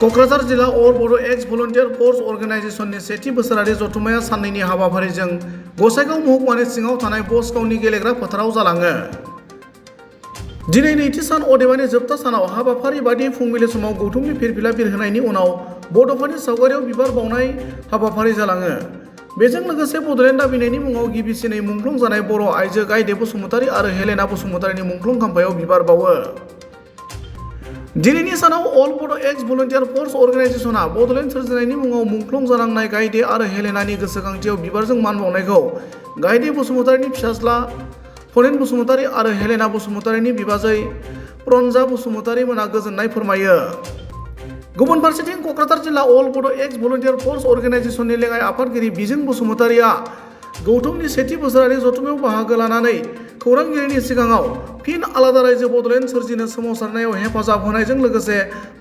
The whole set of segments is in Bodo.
क'क्राझार जिल्ला अल बड' एक्स भलन्टियार फर्स अर्गेनाइजेशननि सेथि बोसोरारि जथुम्माया साननैनि हाबाफारिजों गसाइगाव महकुमानि सिङाव थानाय बसगावनि गेलेग्रा फोथाराव जालाङो। दिनै नैथि सान अदेबानि जोबथा सानाव हाबाफारि बादियै फुंबिलि समाव गौथुमनि फिरफिला बिरहोनायनि उनाव बड'फानि सावगारियाव बिबार बावनाय हाबाफारि जालाङो। बेजों लोगोसे बड'लेण्ड दाबिनायनि मुङाव गिबिसिनै मुंख्लं जानाय बर' आइजो गायदे बसुमतारी आरो हेलेना बसुमतारीनि मुंख्लं खाम्फायाव बिबार बावो। दिनैनि सानाव अल बड' एक्स भलन्टियार फर्स अर्गेनाइजेशना बड'लेण्ड सोरजिनायनि मुङाव मुंख्लं जानांनाय गायदे आरो हेलेनानि गोसोखांथियाव बिबारजों मान बावनायखौ गायदे बसुमतारीनि फिसाज्ला फनेन बसुमतारी आरो हेलेना बसुमतारीनि बिबाजै प्रन्जा बसुमतारी मोना गोजोननाय फोरमायो। गुबुन फारसेथिं क'क्राझार जिल्ला अल बड' एक्स भलन्टियार फर्स अर्गेनाइजेशननि लेङाइ आफादगिरि बिजों बसुमतारीया गौथुमनि सेथि बोसोरारि जथुम्मायाव बाहागो लानानै खौरांगिरिनि सिगाङाव फिन आलादा रायजो बड'लेण्ड सोरजिनो सोमावसारनायाव हेफाजाब होनायजों लोगोसे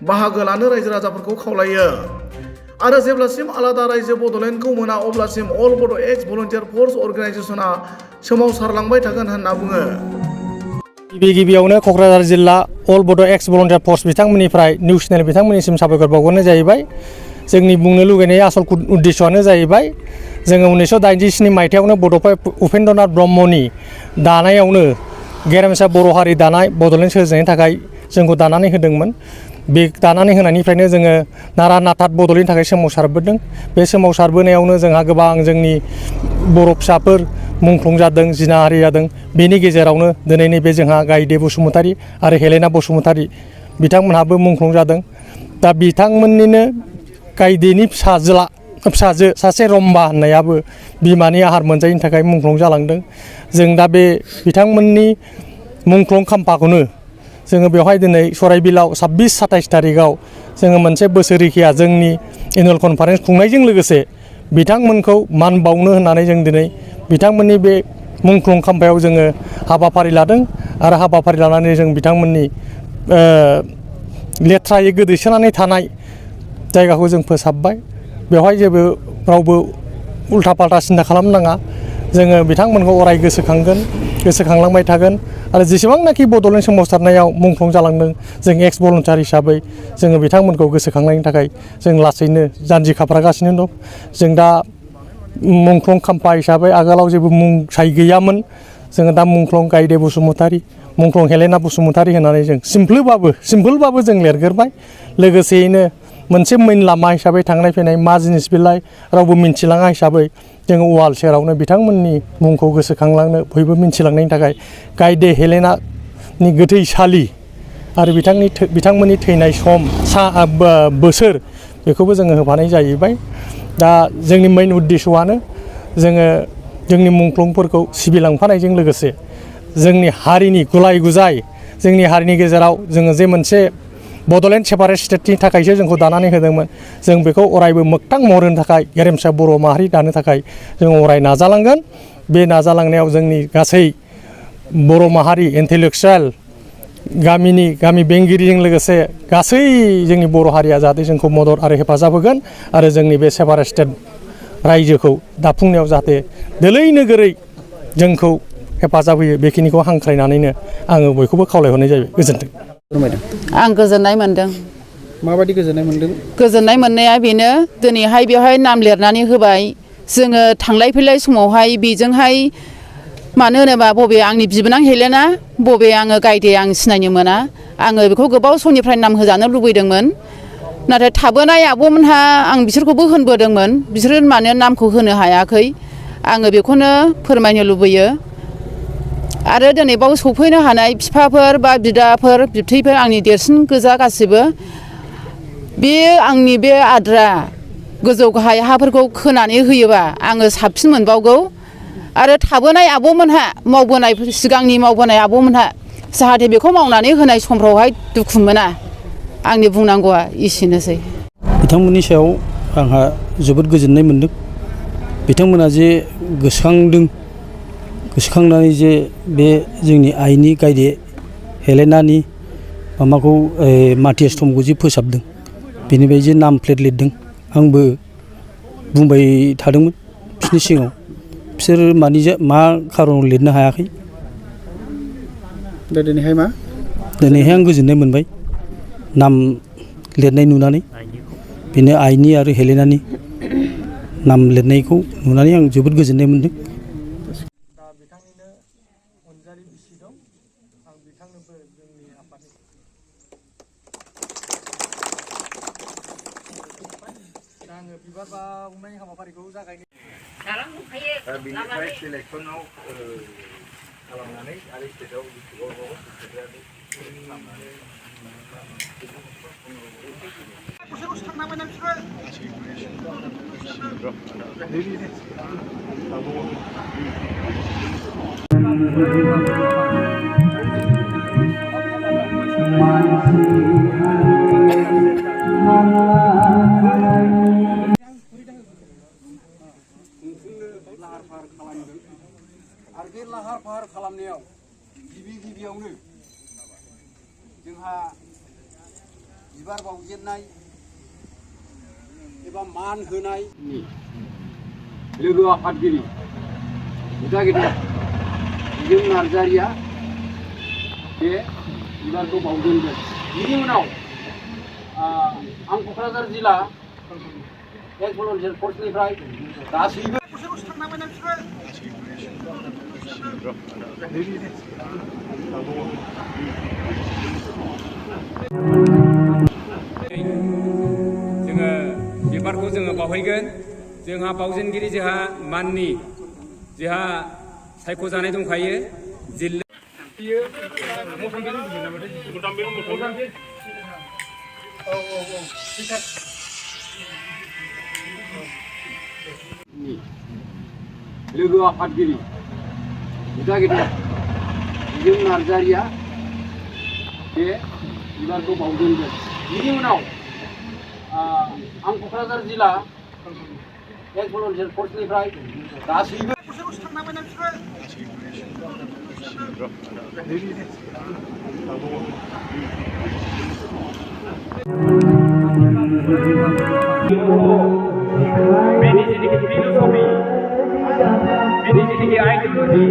बाहागो लानो रायजो राजाफोरखौ खावलायो आरो जेब्लासिम आलादा रायजो बड'लेण्डखौ मोना अब्लासिम अल बड' एक्स भलन्टियार फर्स अर्गेनाइजेशना सोमावसारलांबाय थागोन होनना बुङो। गिबियावनो क'क्राझार जिल्ला अल बड' एक्स भलन्टियार फर्स बिथांमोननिफ्राय निउस चेनेल बिथांमोननिसिम साबायखर बावहरनाय जाहैबाय। जोंनि बुंनो लुगैनाय आसल उद्देश्यआनो जाहैबाय जोङो 1987 मायथाइयावनो बड'फा उपेन्द्रनाथ ब्रह्मनि दानायावनो गेरेमसा बर' हारि दानाय बड'लेण्ड सोरजिनायनि थाखाय जोंखौ दानानै होदोंमोन। बे दानानै होनायनिफ्रायनो जोङो नारा नाथात बड'लेण्डनि थाखाय सोमावसारबोदों। बे सोमावसारबोनायावनो जोंहा गोबां जोंनि बर' फिसाफोर मुंख्लं जादों, जिनाहारि जादों। बेनि गेजेरावनो दिनै नैबे जोंहा गायदे बसुमतारी आरो हेलेना बसुमतारी बिथांमोनहाबो मुंख्लं जादों। दा बिथांमोननिनो गायदेनि फिसाजो सासे रम्बा होननायाबो बिमानि आहार मोनजायैनि थाखाय मुंख्लं जालांदों। जों दा बे बिथांमोननि मुंख्लं खाम्फाखौनो जोङो बेवहाय दिनै सराइबिलाव 26-27 थारिखआव जोङो मोनसे बोसोरिखिया जोंनि एनुवेल कनफारेन्स खुंनायजों लोगोसे बिथांमोनखौ मान बावनो होननानै जों दिनै बिथांमोननि बे मुंख्लं खाम्फायाव जोङो हाबाफारि लादों आरो हाबाफारि लानानै जों बिथांमोननि लेथ्रायै गोदोसोनानै थानाय जायगाखौ जों फोसाबबाय। बेवहाय जेबो रावबो उल्था पाल्टा सिन्था खालामनाङा। जोङो बिथांमोनखौ अराय गोसोखांलांबाय थागोन आरो जेसेबांनाखि बड'लेण्ड सोमावसारनायाव मुंख्लं जालांदों जों एक्स भलन्टियार हिसाबै जोङो बिथांमोनखौ गोसोखांनायनि थाखाय जों लासैनो जानजि खाफ्रागासिनो दं। जों दा मुंख्लं खाम्फा हिसाबै आगोलाव जेबो मुं गैयामोन। जोङो दा मुंख्लं गायदे बसुमतारी, मुंख्लं हेलेना बसुमतारी होननानै जों सिम्पोलबाबो जों लिरगोरबाय। लोगोसेयैनो मोनसे मेन लामा हिसाबै थांनाय फैनाय मा जिनिस बेलाय रावबो मिन्थिलाङा हिसाबै जोङो वाल सेरावनो बिथांमोननि मुंखौ गोसोखांलांनो बयबो मिन्थिलांनायनि थाखाय गायदे हेलेनानि गोथैसालि आरो बिथांमोननि थैनाय बोसोर बेखौबो जोङो होफानाय जाहैबाय। दा जोंनि मेन उद्देश्यआनो जोङो जोंनि मुंख्लंफोरखौ सिबिलांफानायजों लोगोसे जोंनि हारिनि गुलाय गुजाय जोंनि हारिनि गेजेराव जोङो जे मोनसे बड'लेण्ड सेपारेट स्टेटनि थाखायसो जोंखौ दानानै होदोंमोन। जों बेखौ अरायबो मोगथां महर होनो थाखाय गेरेमसा बर' माहारि दानो थाखाय जों अराय नाजालांगोन। बे नाजालांनायाव जोंनि गासै बर' माहारि इन्टेलेक्सुवेल गामि बेंगिरिजों लोगोसे गासै जोंनि बर' हारिया जाहाथे जोंखौ मदद आरो हेफाजाब होगोन आरो जोंनि बे सेपारेट स्टेट रायजोखौ दाफुंनायाव जाहाथे दोलै नोगोरै जोंखौ हेफाजाब होयो बेखिनिखौ हांख्रायनानैनो आङो बयखौबो खावलायहरनाय जायो। गोजोन्थों। आं गोजोननाय मोन्दों। माबायदि गोजोननाय मोन्दों? गोजोननाय मोननाया बेनो दिनैहाय बेवहाय नाम लिरनानै होबाय। जोङो थांलाय फैलाय समावहाय बेजोंहाय मानो होनोबा बबे आंनि बिबोनां हेलेना बबे आङो गायदे आं सिनायनो मोना। आङो बेखौ गोबाव समनिफ्राय नाम होजानो लुबैदोंमोन। नाथाय थाबोनाय आब'मोनहा आं बिसोरखौबो होनबोदोंमोन, बिसोरो मानो नामखौ होनो हायाखै। आङो बेखौनो फोरमायनो लुबैयो। आरो दिनै बाव सफैनो हानाय बिफाफोर बा बिदाफोर बिबथैफोर आंनि देरसिन गोजा गासिबो बे आंनि बे आद्रा गोजौ गाहाय हाफोरखौ खोनानै होयोबा आङो साबसिन मोनबावगौ। आरो थाबोनाय आब'मोनहा सिगांनि मावबोनाय आब'मोनहा जाहाथे बेखौ मावनानै होनाय समफ्रावहाय दुखु मोना। आंनि बुंनांगौआ एसेनोसै। बिथांमोननि सायाव आंहा जोबोद गोजोननाय मोन्दों। बिथांमोना जे गोसोखांनानै जे बे जोंनि आइनि गायदे हेलेनानि माबाखौ माथि स्तम्भखौ जे फोसाबदों बेनिफ्राय जे नाम प्लेट लिरदों आंबो बुंबाय थादोंमोन बिसोरनि सिगाङाव। बिसोर मा खारनाव लिरनो हायाखै। दा दिनैहाय आं गोजोननाय मोनबाय नाम लिरनाय नुनानै। बेनो आइनि आरो हेलेनानि नाम लिरनायखौ नुनानै आं जोबोद गोजोननाय मोन्दों। दा बिथांनिनो अनजालि बिसि दं, आं बिथांनोबो जोंनि आफादनि दा आङो बिबार बावनाय हाबाफारिखौ जागायनो बिनिफ्राय सिलेक्सनाव खालामनानै आरो स्टेटआव खालामनानै लाहार फाहार खालामदों आरो बे लाहार फाहार खालामनायाव गिबियावनो जोंहा बिबार बावजेननाय एबा मान होनायनि लोगो आफादगिरि बिदा गेदेर बिजों नार्जारिया बे बिबारखौ बावजेनगोन। बिनि उनाव आं क'क्राझार जिल्ला एक्स भलन्टियार फर्सनिफ्राय गासैबो जोङो बिबारखौ जोङो बावहैगोन। जोंहा बावजेनगिरि जोंहा माननि जोंहा सायख'जानाय दंखायो जिल्ला लोगो आफादगिरि बिदा गेदेर बिजों नार्जारिया बे बिबारखौ बावजेनगोन। बिनि उनाव आं क'क्राझार जिल्ला एक्स भलन्टियार फर्सनिफ्राय गासैबो बेनि जेनाखि फिल'सफि, बेनि जेनाखि आइडिय'लजि